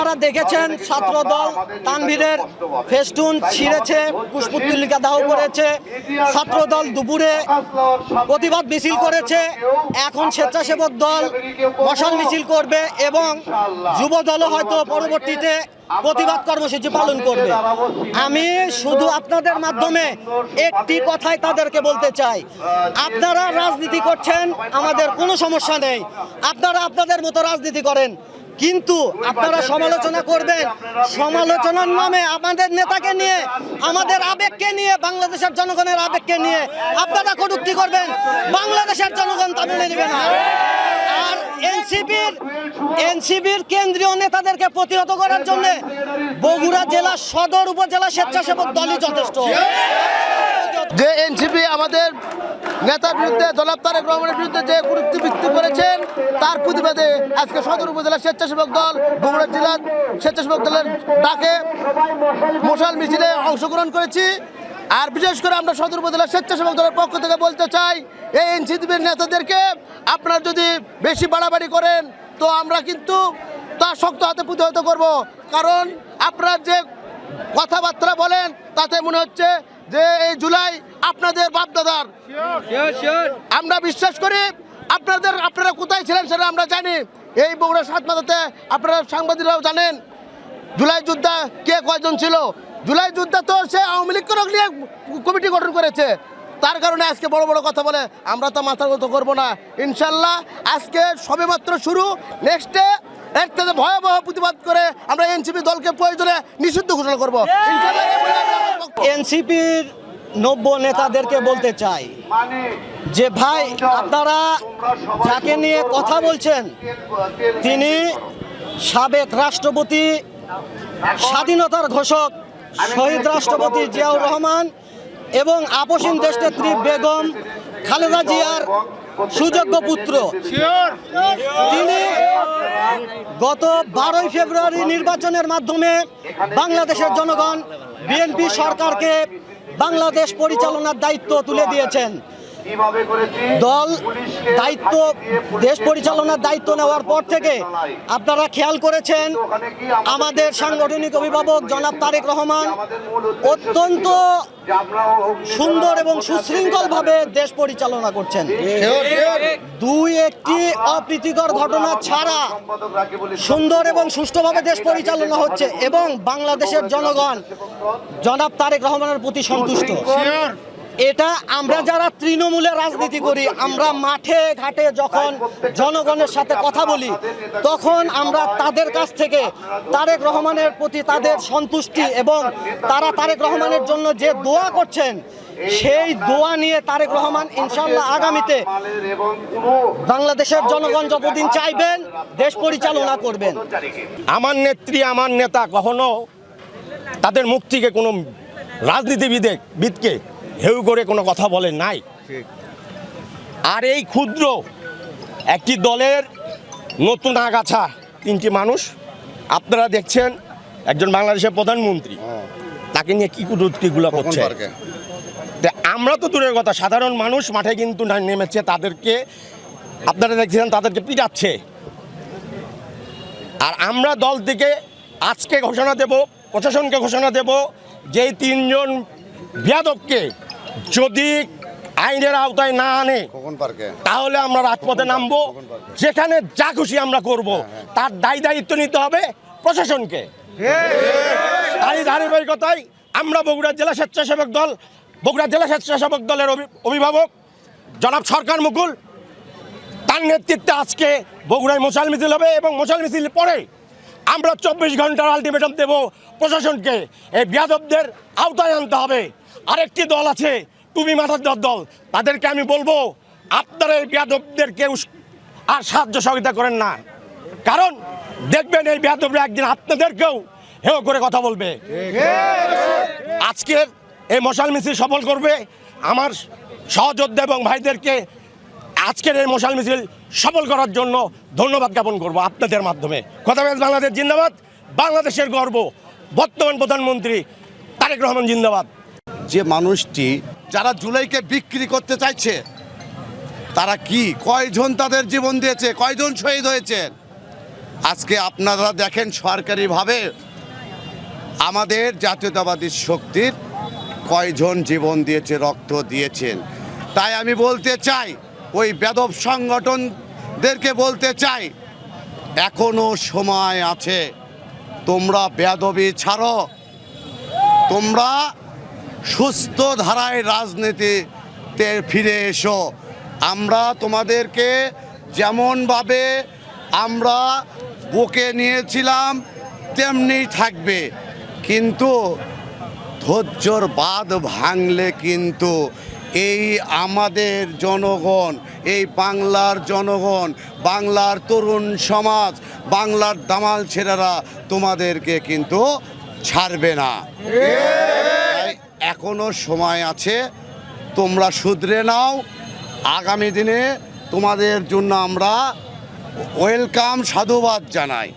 আপনারা দেখেছেন ছাত্রদল তানভীরের ফেস্টুন ছিঁড়েছে, পুষ্পতুল্লিকা দাহ করেছে। ছাত্রদল দুপুরে প্রতিবাদ মিছিল করেছে, এখন স্বেচ্ছাসেবক দল মশাল মিছিল করবে এবং যুব দলও হয়তো পরবর্তীতে প্রতিবাদ কর্মসূচি পালন করবে। আমি শুধু আপনাদের মাধ্যমে একটি কথাই তাদেরকে বলতে চাই, আপনারা রাজনীতি করছেন, আমাদের কোনো সমস্যা নেই, আপনারা আপনাদের মতো রাজনীতি করেন, কিন্তু আপনারা সমালোচনা করবেন, সমালোচনার নামে আমাদের নেতাকে নিয়ে, আমাদের আবেগকে নিয়ে, বাংলাদেশের জনগণের আবেগকে নিয়ে আপনারা কটূক্তি করবেন, বাংলাদেশের জনগণ তা মেনে নেবে না। আর এনসিপির কেন্দ্রীয় নেতাদেরকে প্রতিহত করার জন্য বগুড়া জেলা সদর উপজেলা স্বেচ্ছাসেবক দলই যথেষ্ট। যে এনসিপি আমাদের নেতার বিরুদ্ধে, জনাব তারেক রহমানের বিরুদ্ধে যে কটূক্তি করেছেন, তার প্রতিবাদে আজকে সদর উপজেলা স্বেচ্ছাসেবক দল বগুড়া জেলার স্বেচ্ছাসেবক দলের ডাকে মশাল মিছিলে অংশগ্রহণ করেছি। আর বিশেষ করে আমরা সদর উপজেলা স্বেচ্ছাসেবক দলের পক্ষ থেকে বলতে চাই, এই এনসিপির নেতাদেরকে আপনারা যদি বেশি বাড়াবাড়ি করেন তো আমরা কিন্তু তা শক্ত হাতে প্রতিহত করব। কারণ আপনারা যে কথাবার্তা বলেন তাতে মনে হচ্ছে যে এই জুলাই আপনাদের বাপদাদার। আমরা বিশ্বাস করি আপনারা কোথায় ছিলেন সেটা আমরা জানি। এই বগুড়া সাতমাথাতে আপনারা সাংবাদিকরাও জানেন জুলাই যোদ্ধা কে কয়জন ছিল। জুলাই যোদ্ধা তো সে আওয়ামী লীগ নিয়ে কমিটি গঠন করেছে, তার কারণে আজকে বড় বড় কথা বলে। আমরা তো মাথার মতো করবো না, ইনশাল্লাহ আজকে সবেমাত্র শুরু, নেক্সটে এর থেকে ভয়াবহ প্রতিবাদ করে আমরা এনসিপি দলকে প্রয়োজনে নিষিদ্ধ ঘোষণা করবো। এনসিপির নব্য নেতাদেরকে বলতে চাই যে ভাই, আপনারা যাকে নিয়ে কথা বলছেন তিনি সাবেক রাষ্ট্রপতি, স্বাধীনতার ঘোষক শহীদ রাষ্ট্রপতি জিয়াউর রহমান এবং আপসীন দেশনেত্রী বেগম খালেদা জিয়ার সুযোগ্য পুত্র। তিনি গত 12 ফেব্রুয়ারি নির্বাচনের মাধ্যমে বাংলাদেশের জনগণ বিএনপি সরকারকে বাংলাদেশ পরিচালনার দায়িত্ব তুলে দিয়েছেন। দল দেশ পরিচালনার দায়িত্ব নেওয়ার পর থেকে আপনারা খেয়াল করেছেন আমাদের সাংগঠনিক অভিভাবক জনাব তারেক রহমান অত্যন্ত সুন্দর এবং সুশৃঙ্খলভাবে দেশ পরিচালনা করছেন। দুই একটি অপ্রীতিকর ঘটনা ছাড়া সুন্দর এবং সুষ্ঠুভাবে দেশ পরিচালনা হচ্ছে এবং বাংলাদেশের জনগণ জনাব তারেক রহমানের প্রতি সন্তুষ্ট। এটা আমরা যারা তৃণমূলে রাজনীতি করি, আমরা মাঠে ঘাটে যখন জনগণের সাথে কথা বলি, তখন আমরা তাদের কাছ থেকে তারেক রহমানের প্রতি তাদের সন্তুষ্টি এবং তারা তারেক রহমানের জন্য যে দোয়া করছেন, সেই দোয়া নিয়ে তারেক রহমান ইনশাল্লাহ আগামীতে বাংলাদেশের জনগণ যতদিন চাইবেন দেশ পরিচালনা করবেন। আমার নেত্রী, আমার নেতা কখনো তাদের মুখ থেকে কোনো রাজনীতিবিদকে হেউ করে কোনো কথা বলেন নাই। আর এই ক্ষুদ্র একটি দলের নতুন আগাছা 3টি মানুষ, আপনারা দেখছেন একজন বাংলাদেশের প্রধানমন্ত্রী, তাকে নিয়ে কি কটূক্তিগুলো করছে। আমরা তো দূরের কথা, সাধারণ মানুষ মাঠে কিন্তু নেমেছে, তাদেরকে আপনারা দেখছেন তাদেরকে পিটাচ্ছে। আর আমরা দল থেকে আজকে ঘোষণা দেব, প্রশাসনকে ঘোষণা দেব যে 3 জন বেয়াদবকে যদি আইনের আওতায় না আনে তাহলে আমরা রাজপথে নামবো, যেখানে যা খুশি আমরা করব। তার দায়িত্ব নিতে হবে প্রশাসনকে। তারই ধারাবাহিকতায় আমরা বগুড়া জেলা স্বেচ্ছাসেবক দলের অভিভাবক জনাব সরকার মুকুল, তার নেতৃত্বে আজকে বগুড়ায় মশাল মিছিল হবে এবং মশাল মিছিল পরে আমরা 24 ঘন্টার আলটিমেটাম দেব প্রশাসনকে, এই বেয়াদবদের আওতায় আনতে হবে। আরেকটি দল আছে টুপি মাথার দল, তাদেরকে আমি বলবো আপনারা এই বেয়াদবদের কেউ আর সাহায্য সহযোগিতা করেন না, কারণ দেখবেন এই বেয়াদবরা একদিন আপনাদেরকেও হেয় করে কথা বলবে। আজকের এই মশাল মিছিল সফল করবে আমার সহযোদ্ধা এবং ভাইদেরকে আজকের এই মশাল মিছিল সফল করার জন্য ধন্যবাদ জ্ঞাপন করব আপনাদের মাধ্যমে। কথাবার্তা বাংলাদেশ জিন্দাবাদ, বাংলাদেশের গর্ব বর্তমান প্রধানমন্ত্রী তারেক রহমান জিন্দাবাদ। যে মানুষটি যারা জুলাইকে বিক্রি করতে চাইছে তারা কি, কয়জন তাদের জীবন দিয়েছে, কয়জন শহীদ হয়েছে, আজকে আপনারা দেখেন সরকারিভাবে আমাদের জাতীয়তাবাদী শক্তির কয়জন জীবন দিয়েছে, রক্ত দিয়েছেন। তাই আমি বলতে চাই, ওই বেদব সংগঠনদেরকে বলতে চাই, এখনো সময় আছে, তোমরা বেদবি ছাড়ো, তোমরা সুস্থ ধারায় রাজনীতিতে ফিরে এসো। আমরা তোমাদেরকে যেমনভাবে আমরা বুকে নিয়েছিলাম তেমনি থাকবে, কিন্তু ধৈর্যর বাঁধ ভাঙলে কিন্তু এই আমাদের জনগণ, এই বাংলার জনগণ, বাংলার তরুণ সমাজ, বাংলার দামাল ছেলেরা তোমাদেরকে কিন্তু ছাড়বে না। তাই এখনো সময় আছে, তোমরা শুধরে নাও। আগামী দিনে তোমাদের জন্য আমরা ওয়েলকাম, সাধুবাদ জানাই।